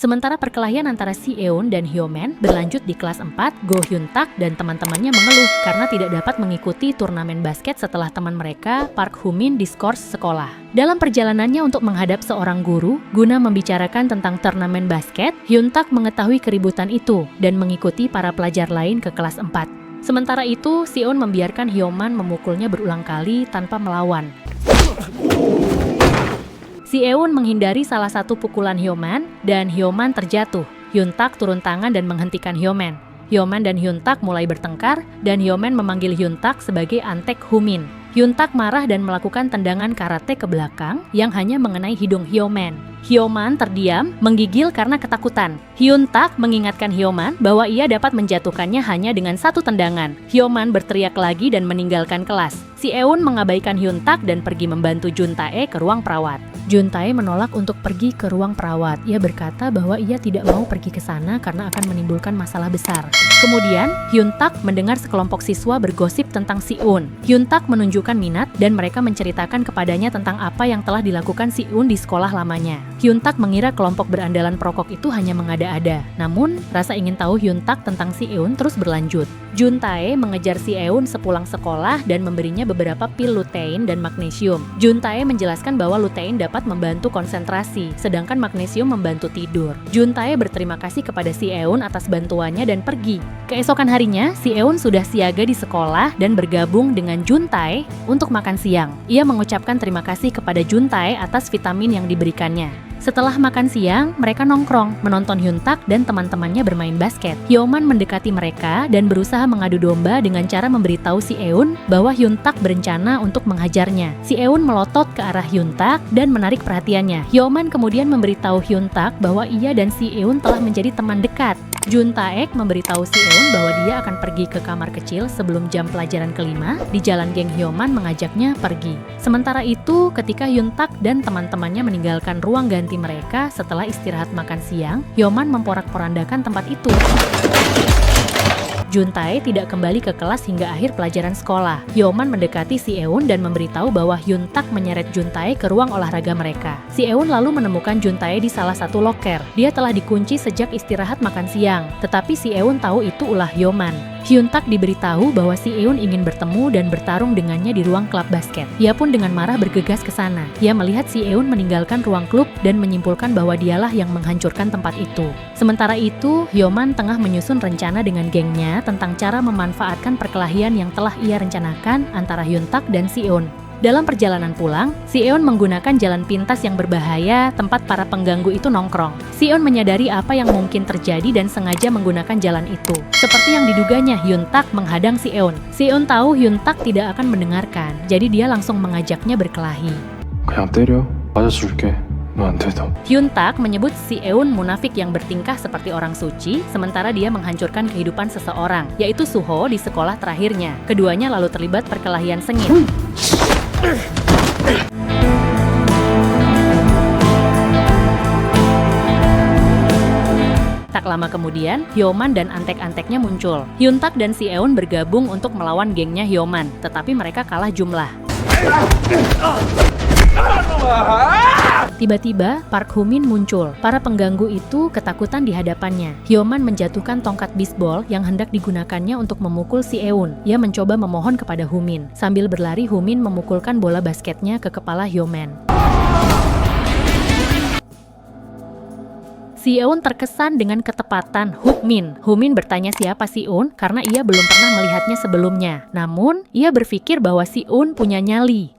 Sementara perkelahian antara Si-eun dan Hyo-man berlanjut di kelas 4, Go Hyun-tak dan teman-temannya mengeluh karena tidak dapat mengikuti turnamen basket setelah teman mereka, Park Hoo-min, diskors sekolah. Dalam perjalanannya untuk menghadap seorang guru, guna membicarakan tentang turnamen basket, Hyun-tak mengetahui keributan itu dan mengikuti para pelajar lain ke kelas 4. Sementara itu, Si-eun membiarkan Hyo-man memukulnya berulang kali tanpa melawan. Si-eun menghindari salah satu pukulan Hyo-man dan Hyo-man terjatuh. Hyun-tak turun tangan dan menghentikan Hyo-man. Hyo-man dan Hyun-tak mulai bertengkar dan Hyo-man memanggil Hyun-tak sebagai Antek Hoo-min. Hyun-tak marah dan melakukan tendangan karate ke belakang yang hanya mengenai hidung Hyo-man. Hyo-man terdiam, menggigil karena ketakutan. Hyun-tak mengingatkan Hyo-man bahwa ia dapat menjatuhkannya hanya dengan satu tendangan. Hyo-man berteriak lagi dan meninggalkan kelas. Si-eun mengabaikan Hyun-tak dan pergi membantu Jun-tae ke ruang perawat. Jun-tae menolak untuk pergi ke ruang perawat. Ia berkata bahwa ia tidak mau pergi ke sana karena akan menimbulkan masalah besar. Kemudian, Hyun-tak mendengar sekelompok siswa bergosip tentang Si-eun. Hyun-tak menunjukkan minat dan mereka menceritakan kepadanya tentang apa yang telah dilakukan Si-eun di sekolah lamanya. Hyun-tak mengira kelompok berandalan perokok itu hanya mengada-ada. Namun, rasa ingin tahu Hyun-tak tentang Si-eun terus berlanjut. Jun-tae mengejar Si-eun sepulang sekolah dan memberinya beberapa pil lutein dan magnesium. Jun-tae menjelaskan bahwa lutein dapat membantu konsentrasi, sedangkan magnesium membantu tidur. Jun-tae berterima kasih kepada Si-eun atas bantuannya dan pergi. Keesokan harinya, Si-eun sudah siaga di sekolah dan bergabung dengan Jun-tae untuk makan siang. Ia mengucapkan terima kasih kepada Jun-tae atas vitamin yang diberikannya. Setelah makan siang, mereka nongkrong, menonton Hyun-tak dan teman-temannya bermain basket. Hyo-man mendekati mereka dan berusaha mengadu domba dengan cara memberitahu Si-eun bahwa Hyun-tak berencana untuk menghajarnya. Si-eun melotot ke arah Hyun-tak dan menarik perhatiannya. Hyo-man kemudian memberitahu Hyun-tak bahwa ia dan Si-eun telah menjadi teman dekat. Jun-tae memberitahu Si-eun bahwa dia akan pergi ke kamar kecil sebelum jam pelajaran kelima. Di jalan, geng Hyo-man mengajaknya pergi. Sementara itu, ketika Hyun-tak dan teman-temannya meninggalkan ruang ganti mereka setelah istirahat makan siang, Hyo-man memporak-porandakan tempat itu. Jun-tae tidak kembali ke kelas hingga akhir pelajaran sekolah. Hyo-man mendekati Si-eun dan memberitahu bahwa Hyun-tak menyeret Jun-tae ke ruang olahraga mereka. Si-eun lalu menemukan Jun-tae di salah satu loker. Dia telah dikunci sejak istirahat makan siang, tetapi Si-eun tahu itu ulah Hyo-man. Hyun-tak diberitahu bahwa Si-eun ingin bertemu dan bertarung dengannya di ruang klub basket. Ia pun dengan marah bergegas ke sana. Ia melihat Si-eun meninggalkan ruang klub dan menyimpulkan bahwa dialah yang menghancurkan tempat itu. Sementara itu, Hyo-man tengah menyusun rencana dengan gengnya tentang cara memanfaatkan perkelahian yang telah ia rencanakan antara Hyun-tak dan Si-eun. Dalam perjalanan pulang, Si-eun menggunakan jalan pintas yang berbahaya tempat para pengganggu itu nongkrong. Si-eun menyadari apa yang mungkin terjadi dan sengaja menggunakan jalan itu. Seperti yang diduganya, Hyun-tak menghadang Si-eun. Si-eun tahu Hyun-tak tidak akan mendengarkan, jadi dia langsung mengajaknya berkelahi. 그냥 때려. 맞아줄게. 너 안 돼도. Hyun-tak menyebut Si-eun munafik yang bertingkah seperti orang suci, sementara dia menghancurkan kehidupan seseorang, yaitu Suho di sekolah terakhirnya. Keduanya lalu terlibat perkelahian sengit. Tak lama kemudian, Hyo-man dan antek-anteknya muncul. Hyun-tak dan Si-eun bergabung untuk melawan gengnya Hyo-man, tetapi mereka kalah jumlah. Tiba-tiba, Park Hoo-min muncul. Para pengganggu itu ketakutan di hadapannya. Hyo-man menjatuhkan tongkat bisbol yang hendak digunakannya untuk memukul Si-eun. Ia mencoba memohon kepada Hoo-min. Sambil berlari, Hoo-min memukulkan bola basketnya ke kepala Hyo-man. Si-eun terkesan dengan ketepatan Hoo-min. Hoo-min bertanya siapa Si-eun karena ia belum pernah melihatnya sebelumnya. Namun, ia berpikir bahwa Si-eun punya nyali.